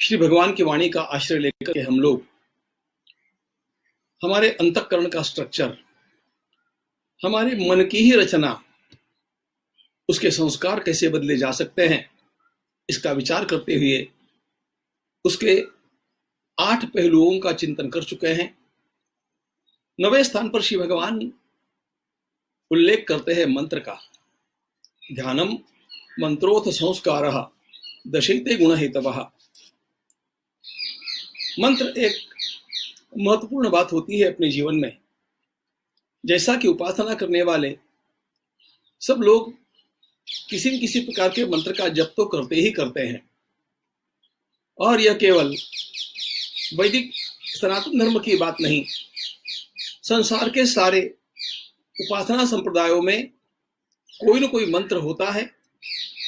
श्री भगवान की वाणी का आश्रय लेकर के हम लोग हमारे अंतःकरण का स्ट्रक्चर, हमारे मन की ही रचना, उसके संस्कार कैसे बदले जा सकते हैं, इसका विचार करते हुए उसके 8 पहलुओं का चिंतन कर चुके हैं। 9वें स्थान पर श्री भगवान उल्लेख करते हैं मंत्र का। ध्यानम मंत्रोथ संस्कारः दशैते गुणहेतवः। मंत्र एक महत्वपूर्ण बात होती है अपने जीवन में। जैसा कि उपासना करने वाले सब लोग किसी न किसी प्रकार के मंत्र का जप तो करते ही करते हैं, और यह केवल वैदिक सनातन धर्म की बात नहीं, संसार के सारे उपासना संप्रदायों में कोई न कोई मंत्र होता है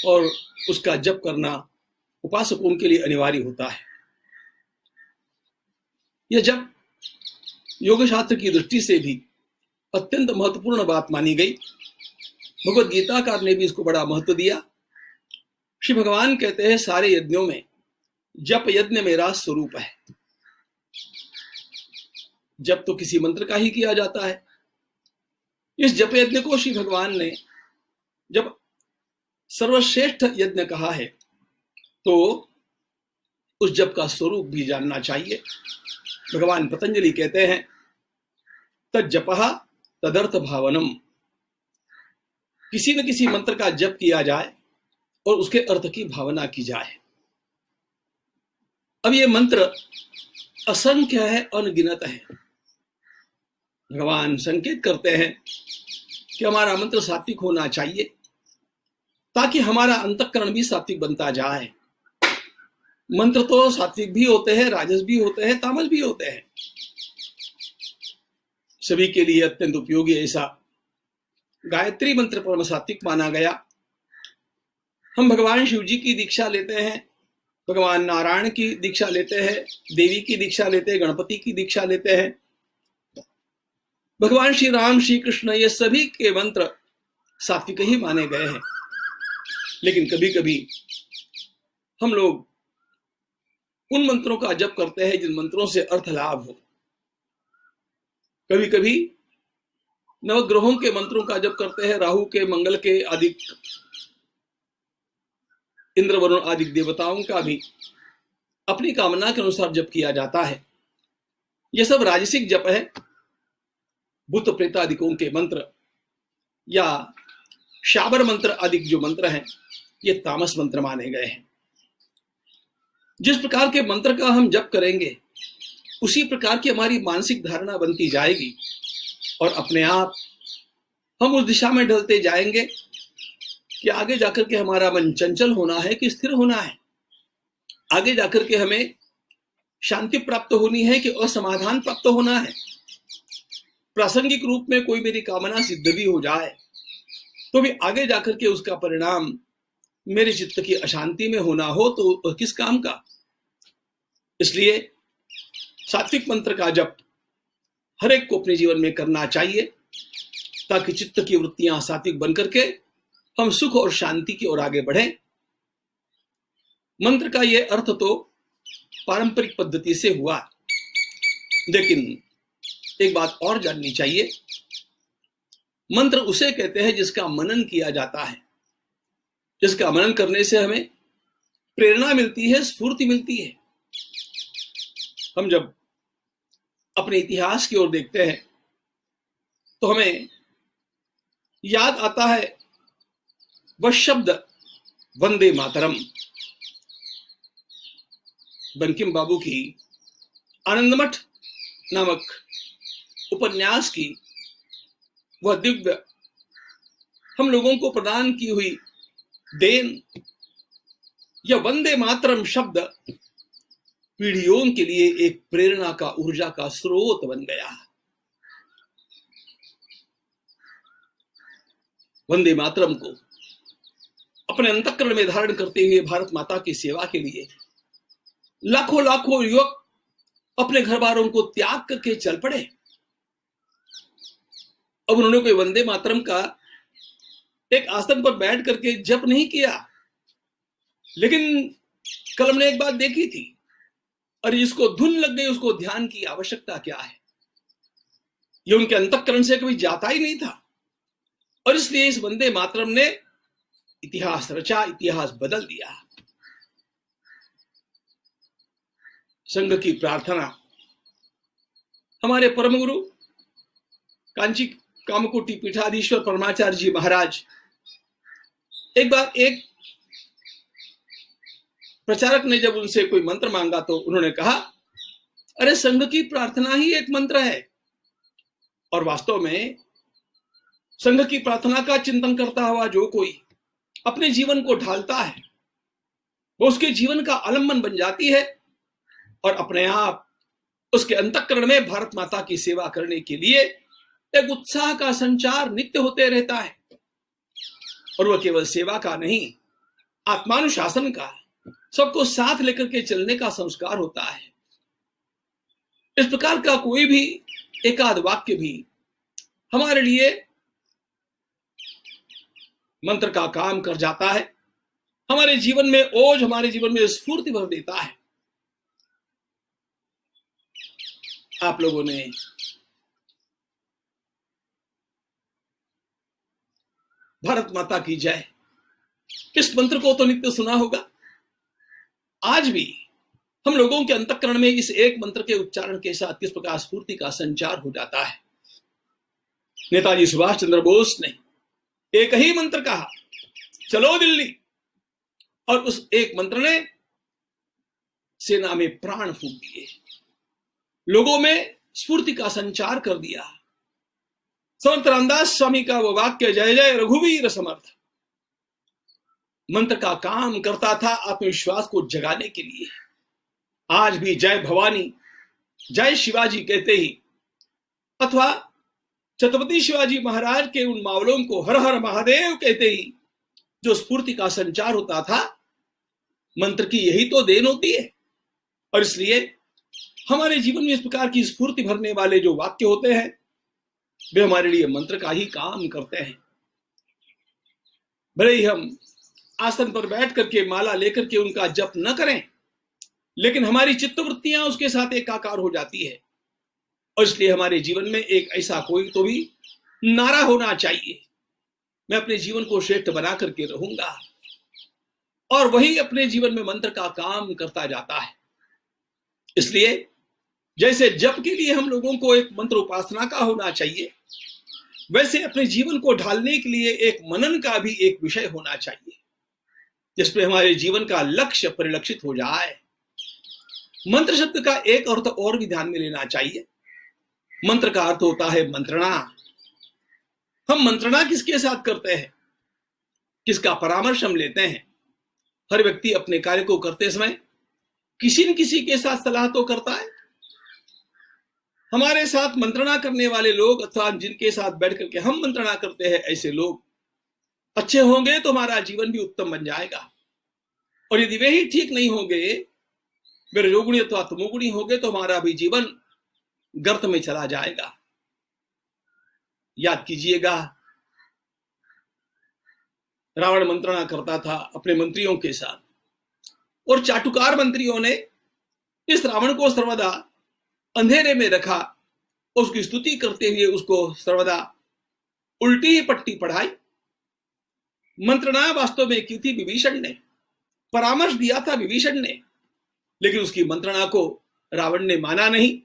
और उसका जप करना उपासकों के लिए अनिवार्य होता है। यह जप योग शास्त्र की दृष्टि से भी अत्यंत महत्वपूर्ण बात मानी गई। भगवद गीताकार ने भी इसको बड़ा महत्व दिया। श्री भगवान कहते हैं सारे यज्ञों में जप यज्ञ मेरा स्वरूप है। जप तो किसी मंत्र का ही किया जाता है। इस जप यज्ञ को श्री भगवान ने जब सर्वश्रेष्ठ यज्ञ कहा है तो उस जप का स्वरूप भी जानना चाहिए। भगवान पतंजलि कहते हैं तज्जपः तदर्थ भावनम। किसी न किसी मंत्र का जप किया जाए और उसके अर्थ की भावना की जाए। अब ये मंत्र असंख्य है, अनगिनत है। भगवान संकेत करते हैं कि हमारा मंत्र सात्विक होना चाहिए ताकि हमारा अंतःकरण भी सात्विक बनता जाए। मंत्र तो सात्विक भी होते हैं, राजस भी होते हैं, तामस भी होते हैं। सभी के लिए अत्यंत उपयोगी ऐसा गायत्री मंत्र परम सात्विक माना गया। हम भगवान शिव जी की दीक्षा लेते हैं, भगवान नारायण की दीक्षा लेते हैं, देवी की दीक्षा लेते हैं, गणपति की दीक्षा लेते हैं, भगवान श्री राम, श्री कृष्ण, ये सभी के मंत्र सात्विक ही माने गए हैं। लेकिन कभी कभी हम लोग उन मंत्रों का जप करते हैं जिन मंत्रों से अर्थ लाभ हो। कभी कभी नवग्रहों के मंत्रों का जप करते हैं, राहु के, मंगल के आदि, इंद्र वरुण आदि देवताओं का भी अपनी कामना के अनुसार जप किया जाता है। यह सब राजसिक जप है। भूत प्रेतादिकों के मंत्र या शाबर मंत्र आदि जो मंत्र हैं, ये तामस मंत्र माने गए हैं। जिस प्रकार के मंत्र का हम जप करेंगे उसी प्रकार की हमारी मानसिक धारणा बनती जाएगी और अपने आप हम उस दिशा में ढलते जाएंगे कि आगे जाकर के हमारा मन चंचल होना है कि स्थिर होना है, आगे जाकर के हमें शांति प्राप्त होनी है कि असमाधान प्राप्त होना है। प्रासंगिक रूप में कोई मेरी कामना सिद्ध भी हो जाए तो भी आगे जाकर के उसका परिणाम मेरे चित्त की अशांति में होना हो तो किस काम का। इसलिए सात्विक मंत्र का जप हर एक को अपने जीवन में करना चाहिए ताकि चित्त की वृत्तियां सात्विक बनकर के हम सुख और शांति की ओर आगे बढ़ें। मंत्र का यह अर्थ तो पारंपरिक पद्धति से हुआ, लेकिन एक बात और जाननी चाहिए। मंत्र उसे कहते हैं जिसका मनन किया जाता है, जिसका मनन करने से हमें प्रेरणा मिलती है, स्फूर्ति मिलती है। हम जब अपने इतिहास की ओर देखते हैं तो हमें याद आता है वह शब्द वंदे मातरम। बंकिम बाबू की आनंदमठ नामक उपन्यास की वह दिव्य हम लोगों को प्रदान की हुई देन, यह वंदे मातरम शब्द पीढ़ियों के लिए एक प्रेरणा का, ऊर्जा का स्रोत बन गया। वंदे मातरम को अपने अंतःकरण में धारण करते हुए भारत माता की सेवा के लिए लाखों लाखों युवक अपने घर बारों को त्याग करके चल पड़े। अब उन्होंने कोई वंदे मातरम का एक आसन पर बैठ करके जप नहीं किया, लेकिन कल हमने एक बात देखी थी और जिसको धुन लग गई उसको ध्यान की आवश्यकता क्या है, ये उनके अंतःकरण से कभी जाता ही नहीं था। और इसलिए इस वंदे मातरम ने इतिहास रचा, इतिहास बदल दिया। संघ की प्रार्थना हमारे परम गुरु कांची कामकोटि पीठाधीश्वर परमाचार्य जी महाराज एक बार एक प्रचारक ने जब उनसे कोई मंत्र मांगा तो उन्होंने कहा, अरे संघ की प्रार्थना ही एक मंत्र है। और वास्तव में संघ की प्रार्थना का चिंतन करता हुआ जो कोई अपने जीवन को ढालता है वो उसके जीवन का आलंबन बन जाती है और अपने आप उसके अंतःकरण में भारत माता की सेवा करने के लिए एक उत्साह का संचार नित्य होते रहता है। और वह केवल सेवा का नहीं, आत्मानुशासन का, सबको साथ लेकर के चलने का संस्कार होता है। इस प्रकार का कोई भी एकाध वाक्य भी हमारे लिए मंत्र का काम कर जाता है, हमारे जीवन में ओज, हमारे जीवन में स्फूर्ति भर देता है। आप लोगों ने भारत माता की जय इस मंत्र को तो नित्य सुना होगा। आज भी हम लोगों के अंतःकरण में इस एक मंत्र के उच्चारण के साथ किस प्रकार स्फूर्ति का संचार हो जाता है। नेताजी सुभाष चंद्र बोस ने एक ही मंत्र कहा, चलो दिल्ली, और उस एक मंत्र ने सेना में प्राण फूंक दिए, लोगों में स्फूर्ति का संचार कर दिया। समर्थ रामदास स्वामी का वो वाक्य, जय जय रघुवीर समर्थ, मंत्र का काम करता था आत्मविश्वास को जगाने के लिए। आज भी जय भवानी, जय शिवाजी कहते ही, अथवा छत्रपति शिवाजी महाराज के उन मावलों को हर हर महादेव कहते ही जो स्फूर्ति का संचार होता था, मंत्र की यही तो देन होती है। और इसलिए हमारे जीवन में इस प्रकार की स्फूर्ति भरने वाले जो वाक्य होते हैं वे हमारे लिए मंत्र का ही काम करते हैं। भले ही हम आसन पर बैठ करके माला लेकर के उनका जप न करें, लेकिन हमारी चित्तवृत्तियां उसके साथ एकाकार हो जाती है। और इसलिए हमारे जीवन में एक ऐसा कोई तो भी नारा होना चाहिए, मैं अपने जीवन को श्रेष्ठ बना करके रहूंगा, और वही अपने जीवन में मंत्र का काम करता जाता है। इसलिए जैसे जप के लिए हम लोगों को एक मंत्र उपासना का होना चाहिए, वैसे अपने जीवन को ढालने के लिए एक मनन का भी एक विषय होना चाहिए, जिसमें हमारे जीवन का लक्ष्य परिलक्षित हो जाए। मंत्र शब्द का एक अर्थ और भी ध्यान में लेना चाहिए। मंत्र का अर्थ होता है मंत्रणा। हम मंत्रणा किसके साथ करते हैं, किसका परामर्श हम लेते हैं। हर व्यक्ति अपने कार्य को करते समय किसी न किसी के साथ सलाह तो करता है। हमारे साथ मंत्रणा करने वाले लोग अथवा जिनके साथ बैठ करके हम मंत्रणा करते हैं, ऐसे लोग अच्छे होंगे तो हमारा जीवन भी उत्तम बन जाएगा। और यदि वे ही ठीक नहीं होंगे, वे रजोगुणी अथवा तमोगुणी होंगे, तो हमारा भी जीवन गर्त में चला जाएगा। याद कीजिएगा, रावण मंत्रणा करता था अपने मंत्रियों के साथ, और चाटुकार मंत्रियों ने इस रावण को सर्वदा अंधेरे में रखा, उसकी स्तुति करते हुए उसको सर्वदा उल्टी ही पट्टी पढ़ाई। मंत्रणा वास्तव में की थी विभीषण ने, परामर्श दिया था विभीषण ने, लेकिन उसकी मंत्रणा को रावण ने माना नहीं,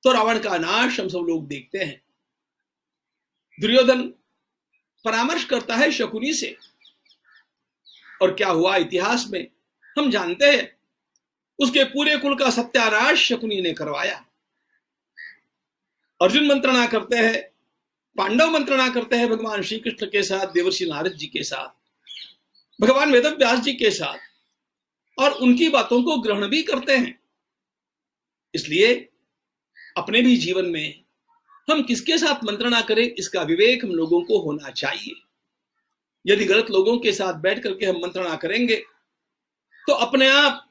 तो रावण का नाश हम सब लोग देखते हैं। दुर्योधन परामर्श करता है शकुनी से, और क्या हुआ इतिहास में हम जानते हैं। उसके पूरे कुल का सत्यानाश शकुनी ने करवाया। अर्जुन मंत्रणा करते हैं, पांडव मंत्रणा करते हैं भगवान श्री कृष्ण के साथ, देवर्षि नारद जी के साथ, भगवान वेदव्यास जी के साथ, और उनकी बातों को ग्रहण भी करते हैं। इसलिए अपने भी जीवन में हम किसके साथ मंत्रणा करें, इसका विवेक हम लोगों को होना चाहिए। यदि गलत लोगों के साथ बैठ करके हम मंत्रणा करेंगे तो अपने आप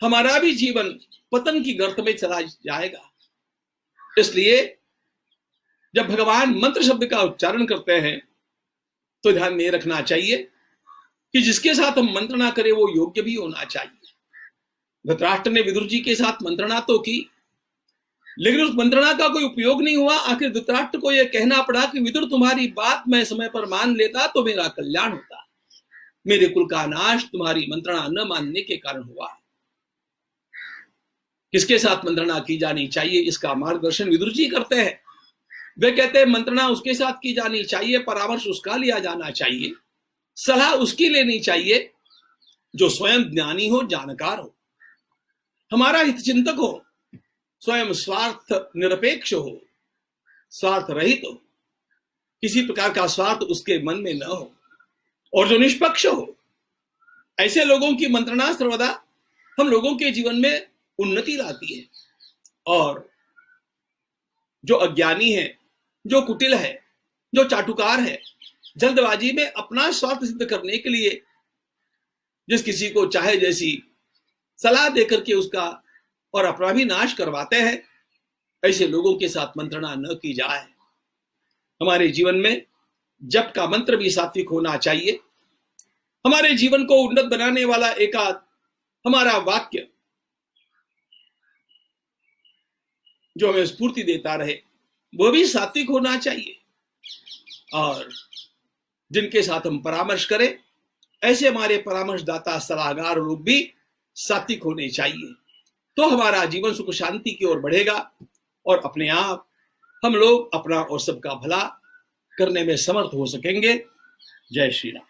हमारा भी जीवन पतन की गर्त में चला जाएगा। इसलिए जब भगवान मंत्र शब्द का उच्चारण करते हैं तो ध्यान में रखना चाहिए कि जिसके साथ हम मंत्रणा करें वो योग्य भी होना चाहिए। धृतराष्ट्र ने विदुर जी के साथ मंत्रणा तो की, लेकिन उस मंत्रणा का कोई उपयोग नहीं हुआ। आखिर धृतराष्ट्र को यह कहना पड़ा कि विदुर, तुम्हारी बात मैं समय पर मान लेता तो मेरा कल्याण होता, मेरे कुल का नाश तुम्हारी मंत्रणा न मानने के कारण हुआ। किसके साथ मंत्रणा की जानी चाहिए, इसका मार्गदर्शन विदुर जी करते हैं। वे कहते हैं मंत्रणा उसके साथ की जानी चाहिए, परामर्श उसका लिया जाना चाहिए, सलाह उसकी लेनी चाहिए जो स्वयं ज्ञानी हो, जानकार हो, हमारा हितचिंतक हो, स्वयं स्वार्थ निरपेक्ष हो, स्वार्थ रहित हो, किसी प्रकार का स्वार्थ उसके मन में न हो, और जो निष्पक्ष हो। ऐसे लोगों की मंत्रणा सर्वदा हम लोगों के जीवन में उन्नति लाती है। और जो अज्ञानी है, जो कुटिल है, जो चाटुकार है, जल्दबाजी में अपना स्वार्थ सिद्ध करने के लिए जिस किसी को चाहे जैसी सलाह देकर के उसका और अपना भी नाश करवाते हैं, ऐसे लोगों के साथ मंत्रणा न की जाए। हमारे जीवन में जप का मंत्र भी सात्विक होना चाहिए। हमारे जीवन को उन्नत बनाने वाला एकाध हमारा वाक्य जो हमें स्फूर्ति देता रहे, वो भी सात्विक होना चाहिए। और जिनके साथ हम परामर्श करें, ऐसे हमारे परामर्शदाता, सलाहकार लोग भी सात्विक होने चाहिए। तो हमारा जीवन सुख शांति की ओर बढ़ेगा और अपने आप हम लोग अपना और सबका भला करने में समर्थ हो सकेंगे। जय श्री राम।